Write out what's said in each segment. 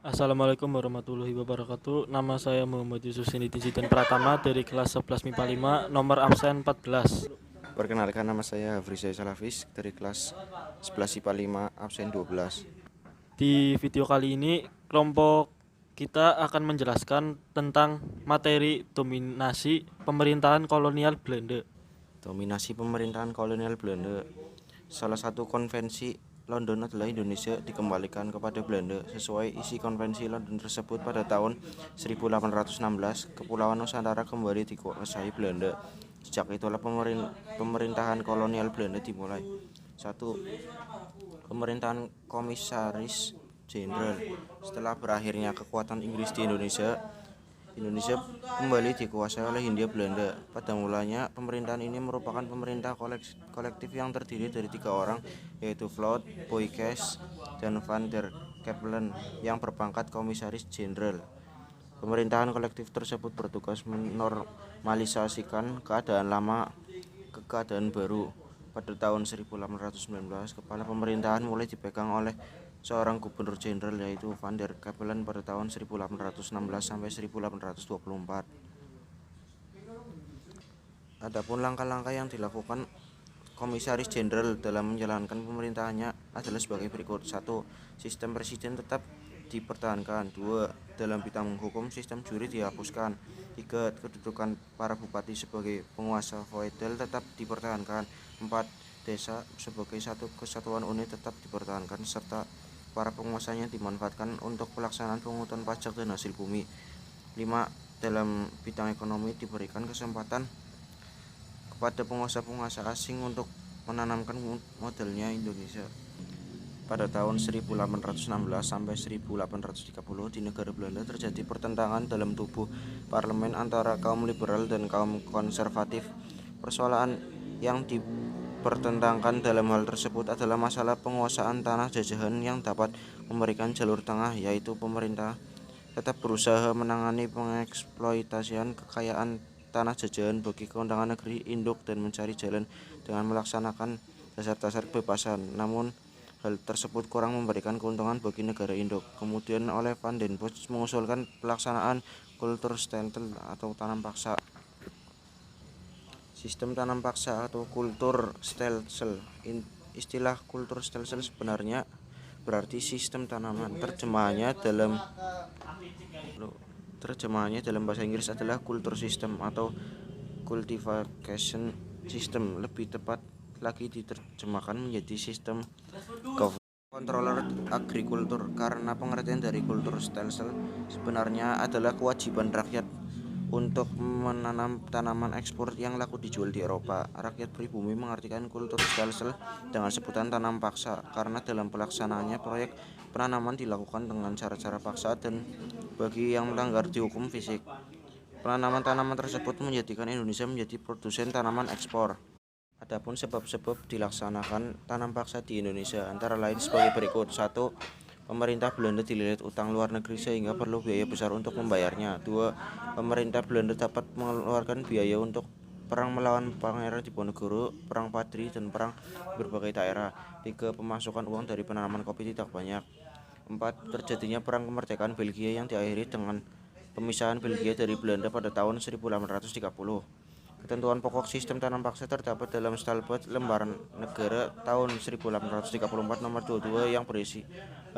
Assalamualaikum warahmatullahi wabarakatuh. Nama saya Muhammad Yusuf Siniti Jidan Pratama dari kelas 11 MIPA 5, nomor absen 14. Perkenalkan, nama saya Hafrizai Salafis dari kelas 11 IPA 5 absen 12. Di video kali ini, kelompok kita akan menjelaskan tentang materi dominasi pemerintahan kolonial Belanda. Dominasi pemerintahan kolonial Belanda. Salah satu konvensi London adalah Indonesia dikembalikan kepada Belanda. Sesuai isi konvensi London tersebut, pada tahun 1816 Kepulauan Nusantara kembali dikuasai Belanda. Sejak itulah pemerintahan kolonial Belanda dimulai. 1. Pemerintahan Komisaris Jenderal. Setelah berakhirnya kekuatan Inggris di Indonesia kembali dikuasai oleh Hindia Belanda. Pada mulanya, pemerintahan ini merupakan pemerintah kolektif yang terdiri dari 3 orang, yaitu Vlot, Boycess, dan Van der Capellen, yang berpangkat Komisaris Jenderal. Pemerintahan kolektif tersebut bertugas menormalisasikan keadaan lama ke keadaan baru. Pada tahun 1819, kepala pemerintahan mulai dipegang oleh seorang gubernur jenderal, yaitu Van der Capellen pada tahun 1816 sampai 1824. Adapun langkah-langkah yang dilakukan Komisaris Jenderal dalam menjalankan pemerintahannya adalah sebagai berikut. 1. Sistem presiden tetap dipertahankan. 2. Dalam bidang hukum, sistem juri dihapuskan. 3. Kedudukan para bupati sebagai penguasa feodal tetap dipertahankan. 4. Desa sebagai satu kesatuan unit tetap dipertahankan, serta para penguasanya dimanfaatkan untuk pelaksanaan pungutan pajak dan hasil bumi. 5. Dalam bidang ekonomi, diberikan kesempatan kepada penguasa-penguasa asing untuk menanamkan modalnya Indonesia. Pada tahun 1816 sampai 1830 di negara Belanda terjadi pertentangan dalam tubuh parlemen antara kaum liberal dan kaum konservatif. Persoalan yang dipertentangkan dalam hal tersebut adalah masalah penguasaan tanah jajahan yang dapat memberikan jalur tengah, yaitu pemerintah tetap berusaha menangani pengeksploitasian kekayaan tanah jajahan bagi keundangan negeri induk dan mencari jalan dengan melaksanakan dasar-dasar kebebasan. Namun hal tersebut kurang memberikan keuntungan bagi negara induk. Kemudian oleh Van den Bosch mengusulkan pelaksanaan kulturstelsel atau tanam paksa. Sistem tanam paksa atau kulturstelsel. Istilah kulturstelsel sebenarnya berarti sistem tanaman. Terjemahannya dalam bahasa Inggris adalah culture system atau cultivation system. Lebih tepat lagi diterjemahkan menjadi sistem controller agrikultur, karena pengertian dari kulturstelsel sebenarnya adalah kewajiban rakyat untuk menanam tanaman ekspor yang laku dijual di Eropa. Rakyat pribumi mengartikan kulturstelsel dengan sebutan tanam paksa karena dalam pelaksanaannya proyek penanaman dilakukan dengan cara-cara paksa dan bagi yang melanggar dihukum fisik. Penanaman tanaman tersebut menjadikan Indonesia menjadi produsen tanaman ekspor. Adapun sebab-sebab dilaksanakan tanam paksa di Indonesia antara lain sebagai berikut. 1. Pemerintah Belanda dililit utang luar negeri sehingga perlu biaya besar untuk membayarnya. 2. Pemerintah Belanda dapat mengeluarkan biaya untuk perang melawan Pangeran Diponegoro, perang Padri, dan perang berbagai daerah. 3. Pemasukan uang dari penanaman kopi tidak banyak. 4. Terjadinya perang kemerdekaan Belgia yang diakhiri dengan pemisahan Belgia dari Belanda pada tahun 1830. Ketentuan pokok sistem tanam paksa terdapat dalam Stallbuat Lembaran Negara tahun 1834 nomor 22 yang berisi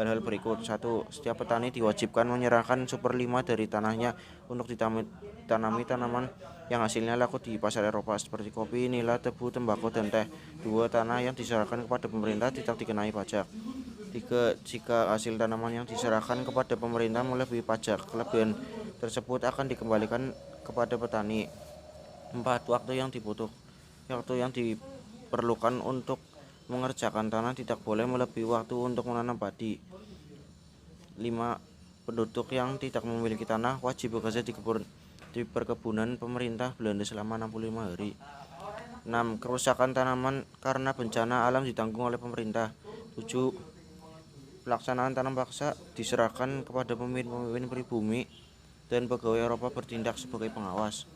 hal-hal berikut. 1. Setiap petani diwajibkan menyerahkan 1/5 dari tanahnya untuk ditanami tanaman yang hasilnya laku di pasar Eropa seperti kopi, nila, tebu, tembakau, dan teh. 2. Tanah yang diserahkan kepada pemerintah tidak dikenai pajak. 3. Jika hasil tanaman yang diserahkan kepada pemerintah melebihi pajak, kelebihan tersebut akan dikembalikan kepada petani. 4. Waktu yang diperlukan untuk mengerjakan tanah tidak boleh melebihi waktu untuk menanam padi. 5. Penduduk yang tidak memiliki tanah wajib bekerja di perkebunan pemerintah Belanda selama 65 hari. 6. Kerusakan tanaman karena bencana alam ditanggung oleh pemerintah. 7. Pelaksanaan tanam paksa diserahkan kepada pemimpin pribumi dan pegawai Eropa bertindak sebagai pengawas.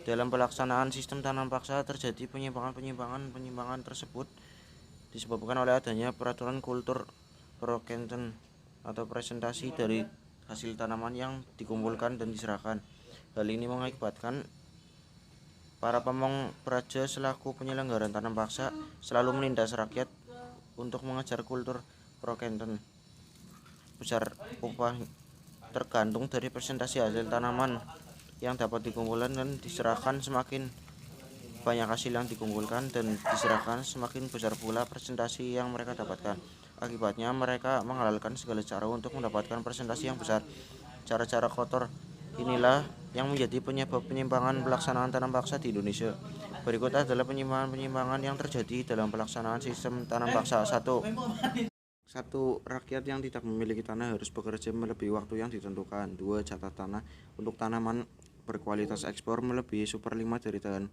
Dalam pelaksanaan sistem tanam paksa terjadi penyimpangan tersebut disebabkan oleh adanya peraturan kultur Prokenten atau presentasi dari hasil tanaman yang dikumpulkan dan diserahkan. Hal ini mengakibatkan para pamong praja selaku penyelenggara tanam paksa selalu menindas rakyat untuk mengejar kultur prokenten. Besar upah tergantung dari presentasi hasil tanaman yang dapat dikumpulkan dan diserahkan. Semakin banyak hasil yang dikumpulkan dan diserahkan, semakin besar pula presentasi yang mereka dapatkan. Akibatnya mereka menghalalkan segala cara untuk mendapatkan presentasi yang besar. Cara-cara kotor inilah yang menjadi penyebab penyimpangan pelaksanaan tanam paksa di Indonesia. Berikut adalah penyimpangan-penyimpangan yang terjadi dalam pelaksanaan sistem tanam paksa. 1. Rakyat yang tidak memiliki tanah harus bekerja melebihi waktu yang ditentukan. 2. Jatah tanah untuk tanaman berkualitas ekspor melebihi 1/5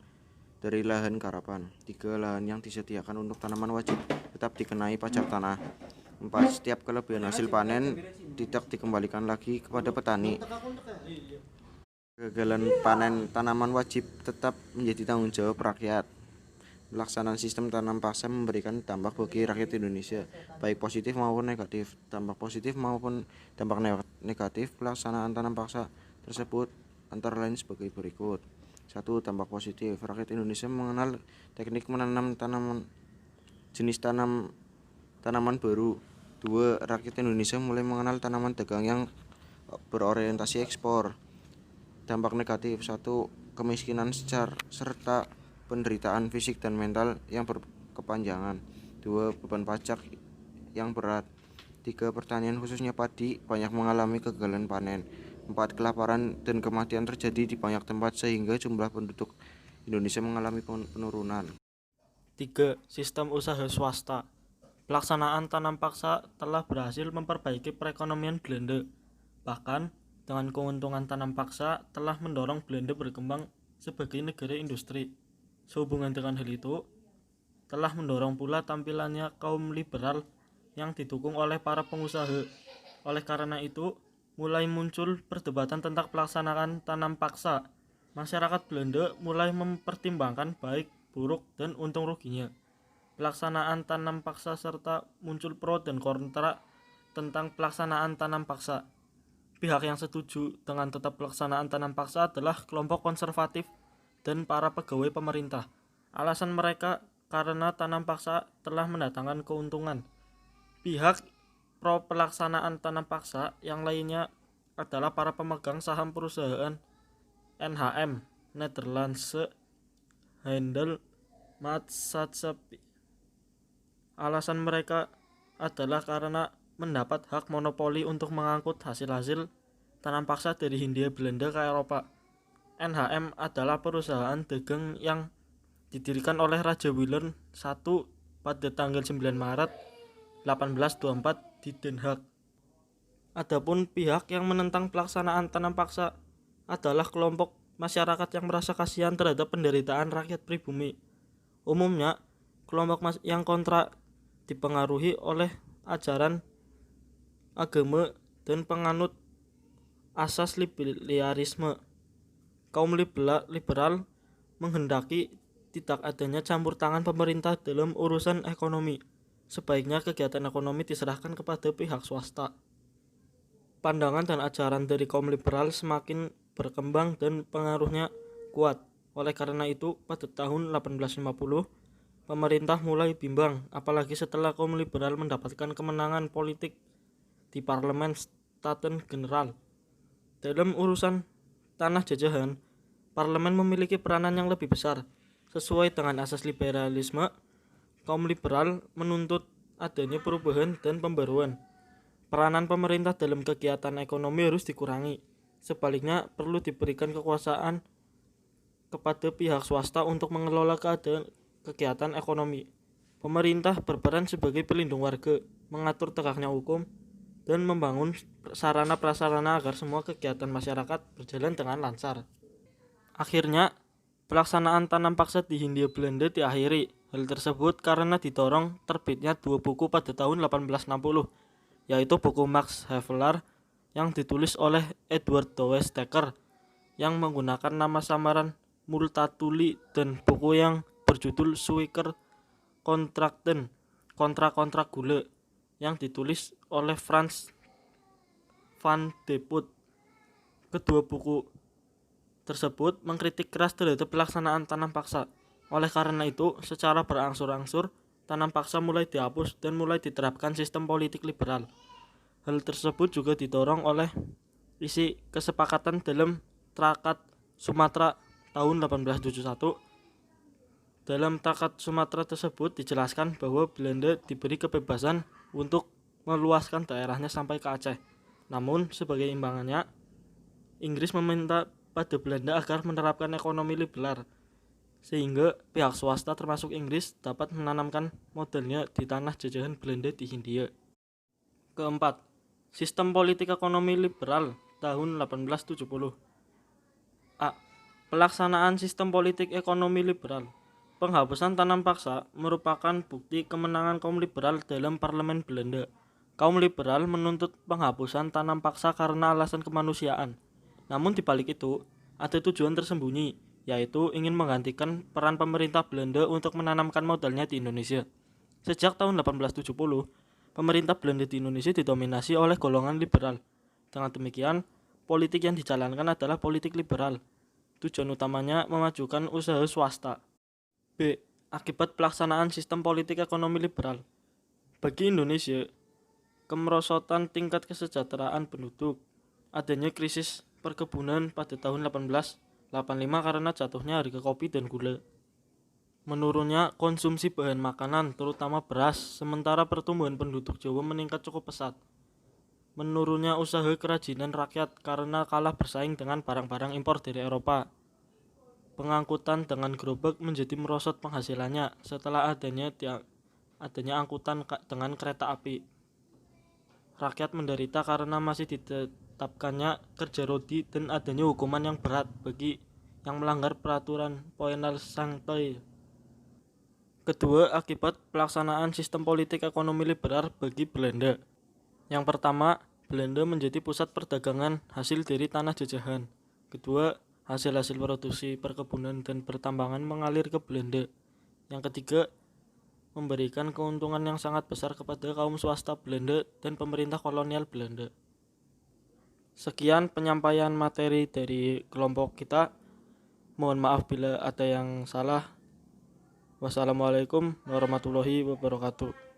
dari lahan garapan. 3. Lahan yang disediakan untuk tanaman wajib tetap dikenai pajak tanah. 4. Setiap kelebihan hasil panen tidak dikembalikan lagi kepada petani. Kegagalan panen tanaman wajib tetap menjadi tanggung jawab rakyat. Pelaksanaan sistem tanam paksa memberikan dampak bagi rakyat Indonesia, baik positif maupun negatif. Dampak positif maupun dampak negatif pelaksanaan tanam paksa tersebut antara lain sebagai berikut. 1. Dampak positif. Rakyat Indonesia mengenal teknik menanam jenis tanaman baru. 2. Rakyat Indonesia mulai mengenal tanaman dagang yang berorientasi ekspor. Dampak negatif. 1. Kemiskinan serta penderitaan fisik dan mental yang berkepanjangan. 2. Beban pajak yang berat. 3. Pertanian khususnya padi banyak mengalami kegagalan panen. 4. Kelaparan dan kematian terjadi di banyak tempat sehingga jumlah penduduk Indonesia mengalami penurunan. 3. Sistem usaha swasta. Pelaksanaan tanam paksa telah berhasil memperbaiki perekonomian Belanda. Bahkan, dengan keuntungan tanam paksa telah mendorong Belanda berkembang sebagai negara industri. Sehubungan dengan hal itu, telah mendorong pula tampilannya kaum liberal yang didukung oleh para pengusaha. Oleh karena itu, mulai muncul perdebatan tentang pelaksanaan tanam paksa. Masyarakat Belanda mulai mempertimbangkan baik, buruk, dan untung ruginya pelaksanaan tanam paksa serta muncul pro dan kontra tentang pelaksanaan tanam paksa. Pihak yang setuju dengan tetap pelaksanaan tanam paksa adalah kelompok konservatif dan para pegawai pemerintah. Alasan mereka karena tanam paksa telah mendatangkan keuntungan. Pihak pro pelaksanaan tanam paksa yang lainnya adalah para pemegang saham perusahaan NHM, Nederlandse Handel Maatschappij. Alasan mereka adalah karena mendapat hak monopoli untuk mengangkut hasil-hasil tanam paksa dari Hindia Belanda ke Eropa. NHM adalah perusahaan dagang yang didirikan oleh Raja Willem I pada tanggal 9 Maret 1824 di Den Haag. Adapun pihak yang menentang pelaksanaan tanam paksa adalah kelompok masyarakat yang merasa kasihan terhadap penderitaan rakyat pribumi. Umumnya, kelompok yang kontra dipengaruhi oleh ajaran agama dan penganut asas liberalisme. Kaum liberal menghendaki tidak adanya campur tangan pemerintah dalam urusan ekonomi. Sebaiknya kegiatan ekonomi diserahkan kepada pihak swasta. Pandangan dan ajaran dari kaum liberal semakin berkembang dan pengaruhnya kuat. Oleh karena itu, pada tahun 1850, pemerintah mulai bimbang, apalagi setelah kaum liberal mendapatkan kemenangan politik di parlemen Staten General. Dalam urusan tanah jajahan, parlemen memiliki peranan yang lebih besar. Sesuai dengan asas liberalisme, kaum liberal menuntut adanya perubahan dan pembaruan. Peranan pemerintah dalam kegiatan ekonomi harus dikurangi. Sebaliknya, perlu diberikan kekuasaan kepada pihak swasta untuk mengelola kegiatan ekonomi. Pemerintah berperan sebagai pelindung warga, mengatur tegaknya hukum, dan membangun sarana prasarana agar semua kegiatan masyarakat berjalan dengan lancar. Akhirnya, pelaksanaan tanam paksa di Hindia Belanda diakhiri. Hal tersebut karena didorong terbitnya dua buku pada tahun 1860, yaitu buku Max Havelaar yang ditulis oleh Edward Dowes Dekker yang menggunakan nama samaran Multatuli, dan buku yang berjudul Suiker Kontrakten, kontrak-kontrak gula, yang ditulis oleh Frans van de Putte. Kedua buku tersebut mengkritik keras terhadap pelaksanaan tanam paksa. Oleh karena itu, secara berangsur-angsur, tanam paksa mulai dihapus dan mulai diterapkan sistem politik liberal. Hal tersebut juga didorong oleh isi kesepakatan dalam Traktat Sumatera tahun 1871. Dalam Traktat Sumatera tersebut dijelaskan bahwa Belanda diberi kebebasan untuk meluaskan daerahnya sampai ke Aceh. Namun, sebagai imbangannya, Inggris meminta pada Belanda agar menerapkan ekonomi liberal, sehingga pihak swasta termasuk Inggris dapat menanamkan modelnya di tanah jajahan Belanda di Hindia. Keempat, sistem politik ekonomi liberal tahun 1870. A. Pelaksanaan sistem politik ekonomi liberal. Penghapusan tanam paksa merupakan bukti kemenangan kaum liberal dalam parlemen Belanda. Kaum liberal menuntut penghapusan tanam paksa karena alasan kemanusiaan. Namun di balik itu, ada tujuan tersembunyi, yaitu ingin menggantikan peran pemerintah Belanda untuk menanamkan modalnya di Indonesia. Sejak tahun 1870, pemerintah Belanda di Indonesia didominasi oleh golongan liberal. Dengan demikian, politik yang dijalankan adalah politik liberal. Tujuan utamanya memajukan usaha swasta. B. Akibat pelaksanaan sistem politik ekonomi liberal. Bagi Indonesia, kemerosotan tingkat kesejahteraan penduduk, adanya krisis perkebunan pada tahun 1885 karena jatuhnya harga kopi dan gula, menurunnya konsumsi bahan makanan terutama beras, sementara pertumbuhan penduduk Jawa meningkat cukup pesat, menurunnya usaha kerajinan rakyat karena kalah bersaing dengan barang-barang impor dari Eropa, pengangkutan dengan gerobak menjadi merosot penghasilannya setelah adanya angkutan dengan kereta api. Rakyat menderita karena masih ditetapkannya kerja rodi dan adanya hukuman yang berat bagi yang melanggar peraturan penal santai. Kedua, akibat pelaksanaan sistem politik ekonomi liberal bagi Belanda. Yang pertama, Belanda menjadi pusat perdagangan hasil dari tanah jajahan. Kedua, hasil-hasil produksi perkebunan dan pertambangan mengalir ke Belanda. Yang ketiga, memberikan keuntungan yang sangat besar kepada kaum swasta Belanda dan pemerintah kolonial Belanda. Sekian penyampaian materi dari kelompok kita. Mohon maaf bila ada yang salah. Wassalamualaikum warahmatullahi wabarakatuh.